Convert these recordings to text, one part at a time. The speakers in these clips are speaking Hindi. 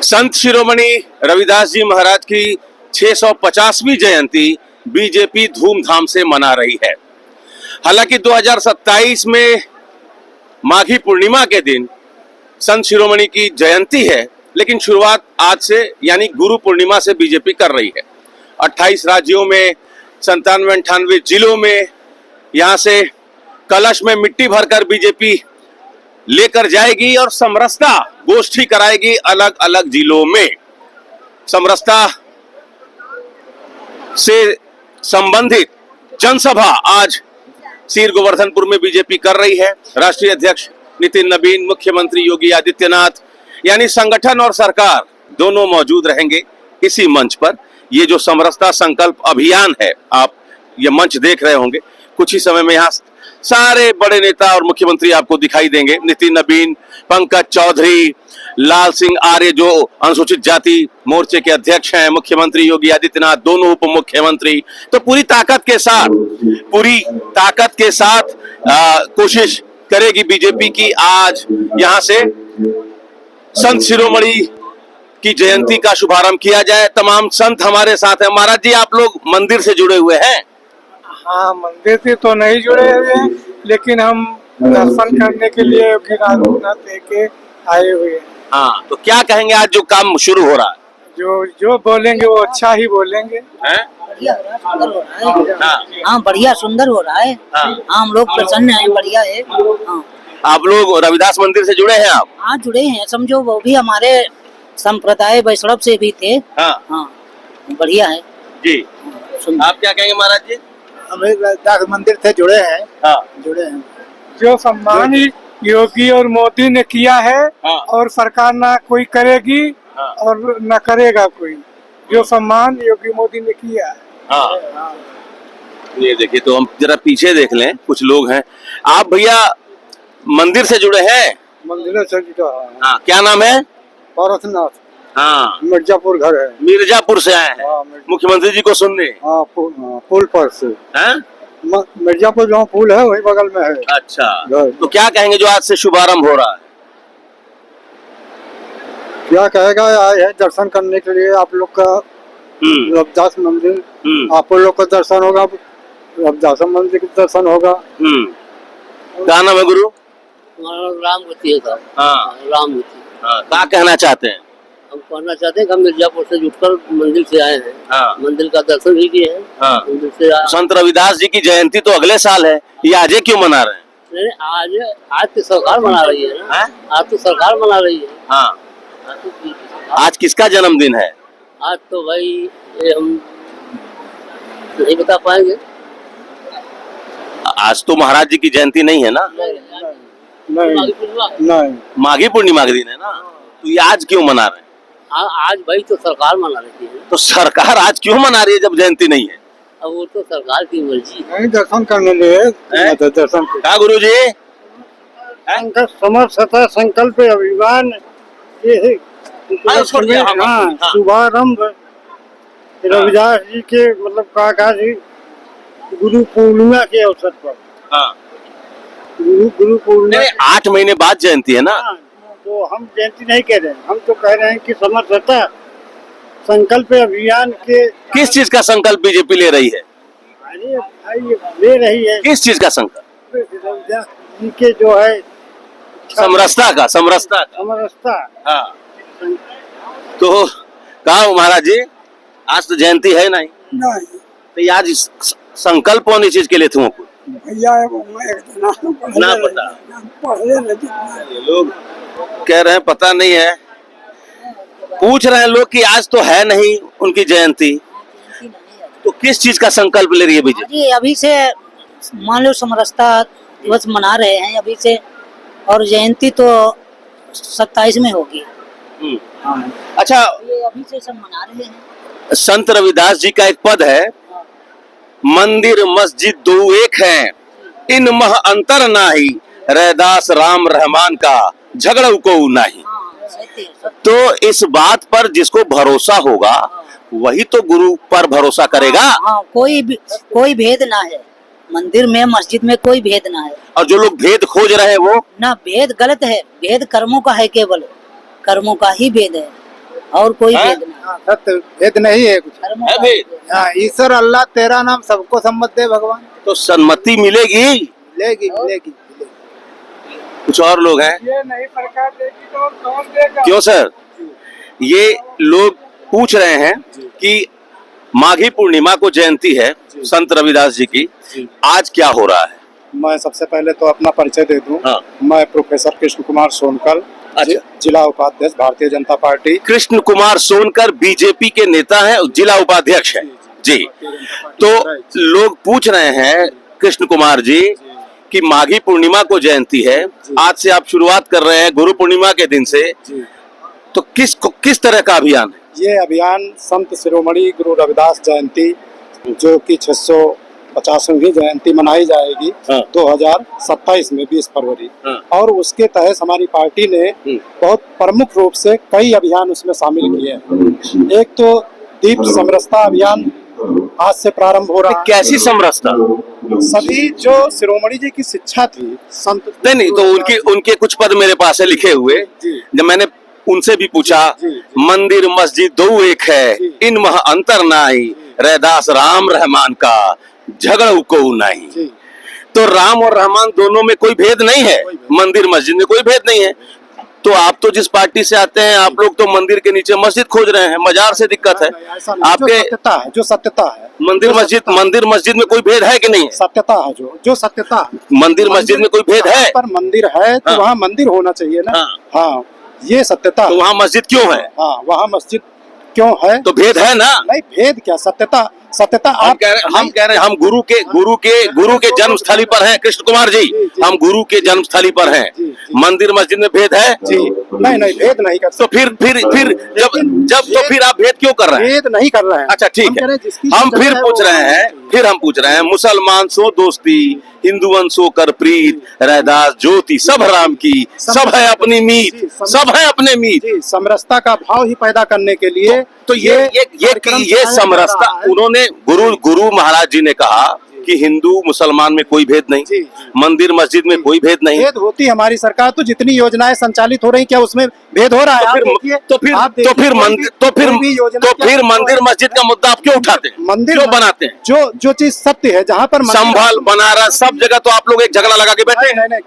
संत शिरोमणि रविदास जी महाराज की 650वीं जयंती बीजेपी धूमधाम से मना रही है। हालांकि 2027 में माघी पूर्णिमा के दिन संत शिरोमणि की जयंती है, लेकिन शुरुआत आज से यानी गुरु पूर्णिमा से बीजेपी कर रही है। 28 राज्यों में 97-98 जिलों में यहां से कलश में मिट्टी भरकर बीजेपी लेकर जाएगी और समरसता गोष्ठी कराएगी अलग अलग जिलों में। समरसता से संबंधित जनसभा आज सीर गोवर्धनपुर में बीजेपी कर रही है। राष्ट्रीय अध्यक्ष नितिन नवीन, मुख्यमंत्री योगी आदित्यनाथ यानी संगठन और सरकार दोनों मौजूद रहेंगे इसी मंच पर। ये जो समरसता संकल्प अभियान है, आप ये मंच देख रहे होंगे, कुछ ही समय में यहाँ सारे बड़े नेता और मुख्यमंत्री आपको दिखाई देंगे। नितिन नवीन, पंकज चौधरी, लाल सिंह आर्य जो अनुसूचित जाति मोर्चे के अध्यक्ष हैं, मुख्यमंत्री योगी आदित्यनाथ, दोनों उप मुख्यमंत्री, तो पूरी ताकत के साथ कोशिश करेगी बीजेपी की आज यहां से संत शिरोमणि की जयंती का शुभारंभ किया जाए। तमाम संत हमारे साथ हैं। महाराज जी, आप लोग मंदिर से जुड़े हुए हैं? हाँ, मंदिर से तो नहीं जुड़े हुए हैं, लेकिन हम दर्शन करने के लिए देके आए हुए हैं। हाँ, तो क्या कहेंगे आज जो काम शुरू हो रहा है? जो बोलेंगे वो अच्छा ही बोलेंगे। हैं? बढ़िया हो रहा है, सुंदर हो रहा है। हाँ, बढ़िया सुंदर हो रहा है। हाँ, हम लोग प्रसन्न हैं, बढ़िया है। हाँ। आप लोग रविदास मंदिर से जुड़े हैं? आप? हाँ, जुड़े हैं। समझो वो भी हमारे संप्रदाय वैष्णव से भी थे। हाँ, हाँ, बढ़िया है जी। आप क्या कहेंगे महाराज जी? हम रविदास मंदिर से जुड़े हैं। हाँ, जुड़े हैं। जो सम्मान योगी और मोदी ने किया है, हाँ, और सरकार ना कोई करेगी, हाँ, और न करेगा कोई। जो सम्मान योगी मोदी ने किया है। हाँ। ये देखिए, तो हम जरा पीछे देख लें, कुछ लोग हैं। आप भैया मंदिर से जुड़े हैं? मंदिर से जुड़ा है। हाँ, क्या नाम है? पारसनाथ। हाँ, मिर्जापुर घर है। मिर्जापुर से आए हैं मुख्यमंत्री जी को सुनने? हाँ, पुल पर से। हैं? मिर्जापुर जहाँ पुल है वही बगल में है। अच्छा, तो क्या कहेंगे जो आज से शुभारंभ हो रहा है? क्या कहेगा, आए हैं दर्शन करने के लिए आप लोग का रविदास मंदिर। आप लोग का दर्शन होगा, रविदास मंदिर का दर्शन होगा। क्या नाम है गुरु? रामगति है साहब। हाँ, रामगति। हाँ, क्या कहना चाहते हैं? हम कहना चाहते हैं कि हम मिर्जापुर से जुटकर मंदिर से आए हैं। हाँ, मंदिर का दर्शन भी किए हैं। हाँ। मंदिर से संत रविदास जी की जयंती तो अगले साल है, ये आज क्यों मना रहे हैं? नहीं, आज तो सरकार मना रही है ना। आज तो सरकार मना रही है। हाँ, आज किसका जन्मदिन है? आज तो भाई ये हम नहीं बता पाएंगे। आज तो महाराज जी की जयंती नहीं है ना? नहीं, माघी पूर्णिमा के दिन है ना, तो ये आज क्यों मना रहे हैं? आज भाई तो सरकार मना रही है। तो सरकार आज क्यों मना रही है जब जयंती नहीं है? अब वो तो सरकार की मर्जी है। नहीं, दर्शन करने लिए दर्शन। क्या गुरु जी? समरसता संकल्प अभियान शुभारंभ रविदास जी के मतलब काका जी गुरु पूर्णिमा के अवसर पर। हाँ, गुरु पूर्णिमा 8 महीने बाद जयंती है ना? तो हम जयंती नहीं कह रहे हैं, हम तो कह रहे हैं कि समरसता संकल्प अभियान के। किस चीज का संकल्प बीजेपी ले रही है? अरे भाई ले रही है किस चीज का संकल्प? रविदास जी के जो है समरसता का। समरसता। हाँ, तो कहा महाराज जी, आज तो जयंती है नहीं, तो आज संकल्प कौन इस चीज के लिए थे? भैया ना पता, ये लोग कह रहे हैं पता नहीं है। पूछ रहे हैं लोग कि आज तो है नहीं उनकी जयंती, तो किस चीज का संकल्प ले रही है बीजेपी? अभी से मान लो समरसता दिवस मना रहे हैं अभी से, और जयंती तो 27 में होगी। अच्छा, ये अभी से सब मना रहे हैं। संत रविदास जी का एक पद है, मंदिर मस्जिद दो एक हैं, इन मह अंतर नाही, रैदास राम रहमान का झगड़ा को नहीं। तो इस बात पर जिसको भरोसा होगा वही तो गुरु पर भरोसा करेगा। हाँ, कोई भेद ना है मंदिर में, मस्जिद में कोई भेद ना है। और जो लोग भेद खोज रहे हैं वो ना, भेद गलत है। भेद कर्मों का है, केवल कर्मों का ही भेद है। और कोई हाँ? भेद नहीं। सत्य भेद नहीं है कुछ। धर्म है का भेद? हाँ, ईश्वर अल्लाह तेरा नाम सबको सम्मत दे भगवान। तो सन्मति मिलेगी? मिलेगी मिलेगी। कुछ और लोग हैं? ये नहीं सरकार देगी तो और कौन देगा? क्यों सर? ये लोग पूछ रहे हैं कि माघी पूर्णिमा को जयंती है संत रविदास जी की, आज क्या हो रहा है? मैं सबसे पहले तो अपना परिचय दे दूं। हाँ। मैं प्रोफेसर कृष्ण कुमार सोनकर, अच्छा। जिला उपाध्यक्ष भारतीय जनता पार्टी। कृष्ण कुमार सोनकर बीजेपी के नेता हैं, जिला उपाध्यक्ष हैं जी। तो लोग पूछ रहे हैं कृष्ण कुमार जी कि माघी पूर्णिमा को जयंती है, आज से आप शुरुआत कर रहे हैं गुरु पूर्णिमा के दिन से, तो किस तरह का अभियान है? ये अभियान संत शिरोमणि गुरु रविदास जयंती, जो कि 650वीं जयंती मनाई जाएगी हाँ। 2027 में 20 फरवरी। हाँ। और उसके तहत हमारी पार्टी ने बहुत प्रमुख रूप से कई अभियान उसमें शामिल किए हैं। एक तो दीप समरसता अभियान आज से प्रारंभ हो रहा है। कैसी समरसता? सभी जो शिरोमणि जी की शिक्षा थी संत, नहीं तो उनके कुछ पद मेरे पास है लिखे हुए। जी। जब मैंने उनसे भी पूछा, जी। मंदिर मस्जिद दो एक है, जी। इन मह अंतर नाई, रैदास राम रहमान का झगड़ को नहीं। जी। तो राम और रहमान दोनों में कोई भेद नहीं है, कोई भेद। मंदिर मस्जिद में कोई भेद नहीं है। तो आप तो जिस पार्टी से आते हैं, आप लोग तो मंदिर के नीचे मस्जिद खोज रहे हैं, मजार से दिक्कत है ऐसा नहीं, आपके। जो सत्यता है मंदिर मस्जिद में कोई भेद है कि नहीं है? सत्यता है, जो सत्यता है। मंदिर मस्जिद में कोई भेद है? पर मंदिर है तो हाँ। वहाँ मंदिर होना चाहिए ना। हाँ। हाँ, ये सत्यता तो है। वहाँ मस्जिद क्यों है? हाँ, वहाँ मस्जिद क्यों है? तो भेद है ना? नहीं, भेद क्या, सत्यता सत्यता। हम कह रहे हैं हम गुरु के जन्म स्थली पर हैं कृष्ण कुमार जी, जी। हम गुरु के जन्म स्थली पर हैं। जी। मंदिर मस्जिद में भेद है? जी, नहीं भेद नहीं कर तो सकते। जब तो फिर आप भेद क्यों कर रहे हैं? भेद नहीं कर रहे हैं। अच्छा हम ठीक कह रहे है, हैं जिसकी हम जगह फिर है पूछ वो- रहे हैं मुसलमान सो दोस्ती, हिंदुवन सो कर प्रीत, रैदास ज्योति सब राम की, सब है अपनी मीत, सब है अपने मीत। जी, समरसता का भाव ही पैदा करने के लिए तो ये कार्यक्रम चलाया जा समरसता, रहा है। उन्होंने गुरु महाराज जी ने कहा कि हिंदू मुसलमान में कोई भेद नहीं, जी। मंदिर मस्जिद में कोई भेद नहीं। भेद होती हमारी सरकार, तो जितनी योजनाएं संचालित हो रही, क्या उसमें भेद हो रहा है? आप देखिए, आप देखिए, कोई भी योजना क्या है? मंदिर मस्जिद का मुद्दा आप क्यों उठाते हैं? मंदिर क्यों बनाते हैं? जो चीज सत्य है, जहाँ पर मंदिर- संभल बनारस सब जगह तो आप लोग एक झगड़ा लगा के बैठे नहीं, हैं। नहीं,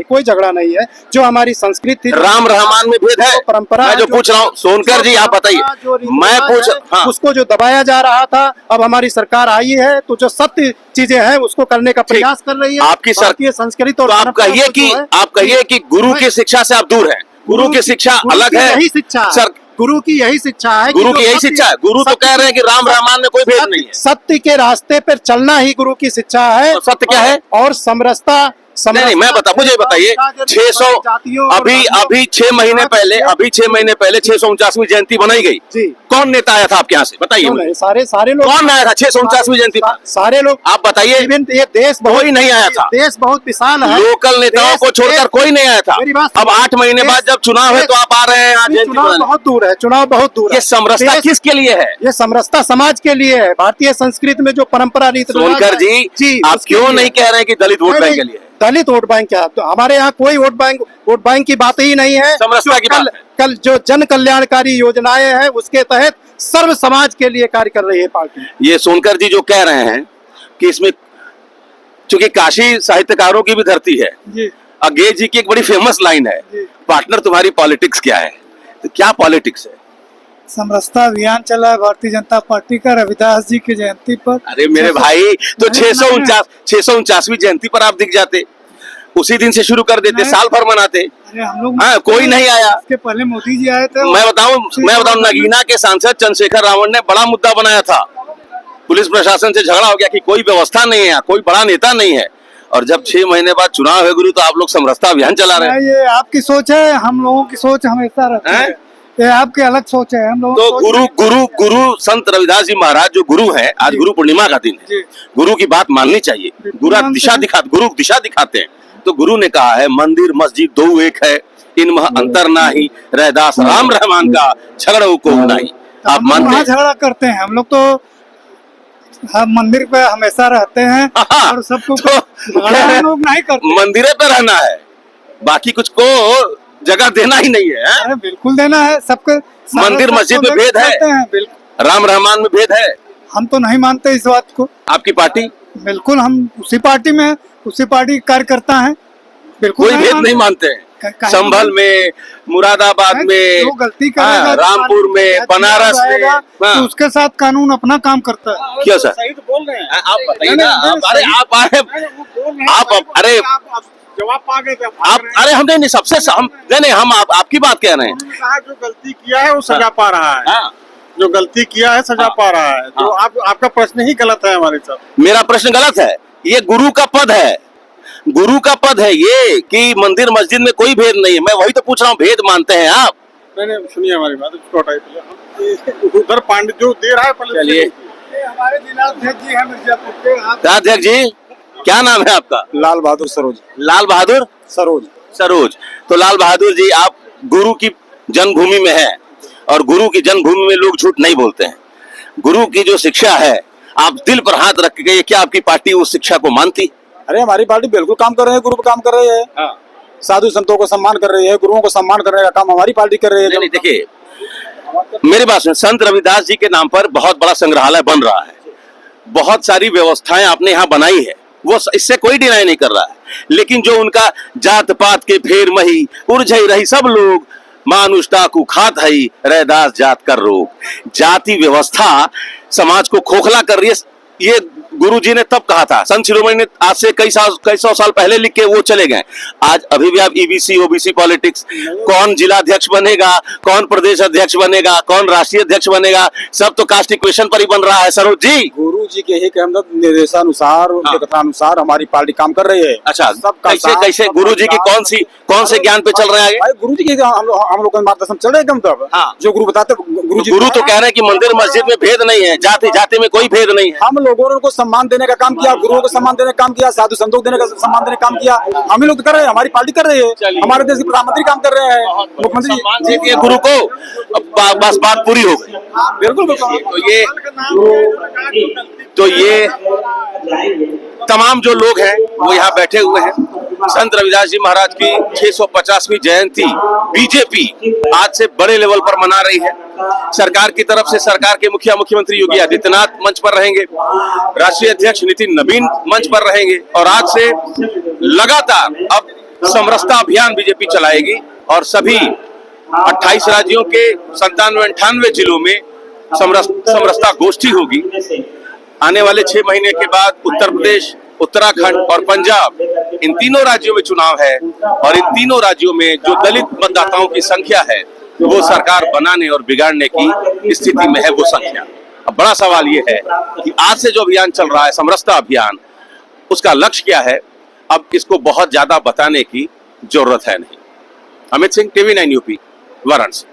कोई झगड़ा नहीं है। जो हमारी संस्कृति थी, राम रहमान में भेद है? जो परंपरा मैं जो पूछ रहा हूँ, सोनकर जी आप बताइए। जो रीति मैं रिवाज पूछ है, हाँ। उसको जो दबाया जा रहा था, अब हमारी सरकार आई है तो जो सत्य चीजें हैं उसको करने का प्रयास कर रही है। आपकी भारतीय संस्कृति और तो आप परंपरा कहिए को जो है- आप कहिए कि गुरु की शिक्षा से आप दूर हैं, गुरु की शिक्षा गुरु अलग की है। यही शिक्षा है। सर, गुरु की यही शिक्षा है कि गुरु जो की यही सत्य- शिक्षा है। गुरु तो कह रहे हैं कि राम रहमान में कोई भेद नहीं है। सत्य के रास्ते पर चलना ही गुरु की शिक्षा है। तो सत्य क्या है? और समरसता नहीं मैं मुझे बताइए, 600 अभी 6 महीने पहले 649वीं जयंती बनाई गई। जी। कौन नेता आया था आपके यहाँ से बताइए मुझे? सारे लोग कौन आया था 649वीं जयंती पर? सारे लोग आप बताइए। इवन ये देश कोई नहीं आया था। देश बहुत विशाल है। लोकल नेताओं को छोड़कर कोई नहीं आया था। मेरी बात अब 8 महीने बाद जब चुनाव है तो आप आ रहे हैं यहाँ जयंती चुनाव मनाने। बहुत दूर है, चुनाव बहुत दूर है। ये समरसता देश- किसके लिए है? ये समरसता समाज के लिए है। भारतीय संस्कृति में जो परंपरा रीति रिवाज सोनकर है- जी आप उसके क्यों लिए नहीं कह रहे हैं कि दलित वोट नहीं, बैंक नहीं, के लिए? दलित वोट बैंक क्या? तो हमारे यहाँ कोई वोट बैंक की बात ही नहीं है। समरसता की बात है। कल जो जन कल्याणकारी योजनाएं हैं उसके तहत सर्व समाज के लिए कार्य कर रही है पार्टी। ये सोनकर जी जो कह रहे हैं कि इसमें चूंकि काशी साहित्यकारों की भी धरती है, जी अगेज जी की एक बड़ी फेमस लाइन है, जी। पार्टनर तुम्हारी पॉलिटिक्स क्या है? तो क्या पॉलिटिक्स है? समरसता अभियान चला है भारतीय जनता पार्टी का रविदास जी की जयंती पर। अरे मेरे भाई, तो नहीं, 649वीं जयंती पर आप दिख जाते, उसी दिन से शुरू कर देते, नहीं। साल भर मनाते। अरे हम लोग हाँ, कोई नहीं आया। इसके पहले मोदी जी आए थे। मैं बताऊं नगीना के सांसद चंद्रशेखर रावण ने बड़ा मुद्दा बनाया था, पुलिस प्रशासन से झगड़ा हो गया कि कोई व्यवस्था नहीं है, कोई बड़ा नेता नहीं है, और जब 6 महीने बाद चुनाव है गुरु तो आप लोग समरसता अभियान चला रहे हैं। ये आपकी सोच है, हम लोगों की सोच हमेशा रहती हैं? है। ये आपकी अलग सोच है, हम लोगों तो की सोच गुरु संत रविदास जी महाराज जो गुरु हैं, आज जी। गुरु पूर्णिमा का दिन है, जी। गुरु की बात माननी चाहिए। गुरु दिशा दिखाते हैं। तो गुरु ने कहा है मंदिर मस्जिद दो एक है, इनमें अंतर ना ही, रैदास राम रहमान का झगड़ा को नहीं। आप हम लोग मानते वहाँ हैं? झगड़ा करते हैं, हम लोग तो हम मंदिर पे हमेशा रहते हैं हाँ, और सबको तो झगड़ा हम लोग नहीं करते। मंदिरे पे रहना है, बाकी कुछ को जगह देना ही नहीं है, हैं? अरे बिल्कुल देना है सबके। मंदिर मस्जिद में भेद है? बिल्कुल। राम रहमान में भेद है? हम तो नहीं मानते इस बात को। आपकी पार्टी बिल्कुल हम उसी पार्टी में हैं, उसी पार्टी के कार्यकर्ता हैं। बिल्कुल कोई भेद नहीं मानते हैं? संभल में, मुरादाबाद में, जो गलती करेगा, रामपुर में, बनारस में, तो उसके साथ कानून अपना काम करता है। क्यों सर? सही तो बोल रहे हैं आप बताइए ना, जवाब पा गए थे आप अरे हम नहीं सबसे हम नहीं हम आपकी बात कह रहे हैं। कहा जो गलती किया है वो सजा पा रहा है। हाँ। जो गलती किया है सजा पा रहा है। तो आपका प्रश्न ही गलत है हमारे साथ। मेरा प्रश्न गलत है? ये गुरु का पद है, गुरु का पद है ये, कि मंदिर मस्जिद में कोई भेद नहीं है। मैं वही तो पूछ रहा हूँ, भेद मानते हैं आप? मैंने सुनिए हमारी बात, उसको हटाइए। उधर पांडित जो दे रहा है चलिए। हमारे जिलाध्यक्ष जी हैं मिर्जापुर के। अध्यक्ष जी क्या नाम है आपका? लाल बहादुर सरोज। लाल बहादुर सरोज। सरोज। तो लाल बहादुर जी, आप गुरु की जन्मभूमि में हैं और गुरु की जन्मभूमि में लोग झूठ नहीं बोलते हैं। गुरु की जो शिक्षा है, आप दिल पर हाथ रख के, क्या आपकी पार्टी उस शिक्षा को मानती? अरे हमारी पार्टी बिल्कुल काम कर रहे हैं, गुरु पे काम कर रही है। साधु संतों को सम्मान कर रही है, गुरुओं को सम्मान करने का काम हमारी पार्टी कर रही है। नहीं, देखिए मेरी बात सुनिए, संत रविदास जी के नाम पर बहुत बड़ा संग्रहालय बन रहा है, बहुत सारी व्यवस्थाएं आपने यहाँ बनाई है, वो इससे कोई डिनाई नहीं कर रहा है। लेकिन जो उनका जात पात के फेर मही उलझई रही सब लोग, मानुष टाकू खात हई रैदास जात कर रोग। जाति व्यवस्था समाज को खोखला कर रही है। ये गुरुजी ने तब कहा था, संत शिरोमणि ने आज से कई सौ साल पहले लिख के वो चले गए। आज अभी भी आप ईबीसी ओबीसी पॉलिटिक्स, कौन जिला अध्यक्ष बनेगा, कौन प्रदेश अध्यक्ष बनेगा, कौन राष्ट्रीय अध्यक्ष बनेगा, सब तो कास्ट इक्वेशन पर ही बन रहा है। सरोज जी, गुरु जी के ही निर्देशानुसार, उनके कथनानुसार हमारी पार्टी काम कर रही है। अच्छा, कैसे गुरु जी की कौन से ज्ञान पे चल रहे हैं? गुरु जी के हम लोग का मार्गदर्शन चल रहे हैं। तब जो गुरु बताते, गुरु तो कह रहे हैं कि मंदिर मस्जिद में भेद नहीं है, जाति जाति में कोई भेद नहीं है। हम लोगों ने उनको सम्मान देने का काम किया, गुरुओं को सम्मान देने का काम किया, साधु संतों को देने का सम्मान देने का काम किया। हम ही लोग कर रहे हैं, हमारी पार्टी कर रही है, हमारे देश के प्रधानमंत्री काम कर रहे हैं, मुख्यमंत्री जी। गुरु को बस बात पूरी हो गई। बिल्कुल। तो ये तमाम जो लोग हैं वो यहाँ बैठे हुए हैं। संत रविदास जी महाराज की 650वीं जयंती बीजेपी आज से बड़े लेवल पर मना रही है। सरकार की तरफ से सरकार के मुख्यमंत्री योगी आदित्यनाथ मंच पर रहेंगे, राष्ट्रीय अध्यक्ष नितिन नवीन मंच पर रहेंगे, और आज से लगातार अब समरसता अभियान बीजेपी चलाएगी और सभी 28 राज्यों के 97-98 जिलों में समरसता गोष्ठी होगी। आने वाले 6 महीने के बाद उत्तर प्रदेश, उत्तराखंड और पंजाब, इन तीनों राज्यों में चुनाव है, और इन तीनों राज्यों में जो दलित मतदाताओं की संख्या है वो सरकार बनाने और बिगाड़ने की स्थिति में है वो संख्या। अब बड़ा सवाल ये है कि आज से जो अभियान चल रहा है समरसता अभियान, उसका लक्ष्य क्या है? अब इसको बहुत ज्यादा बताने की जरूरत है नहीं। Amit Singh, TV9 UP, Varanasi.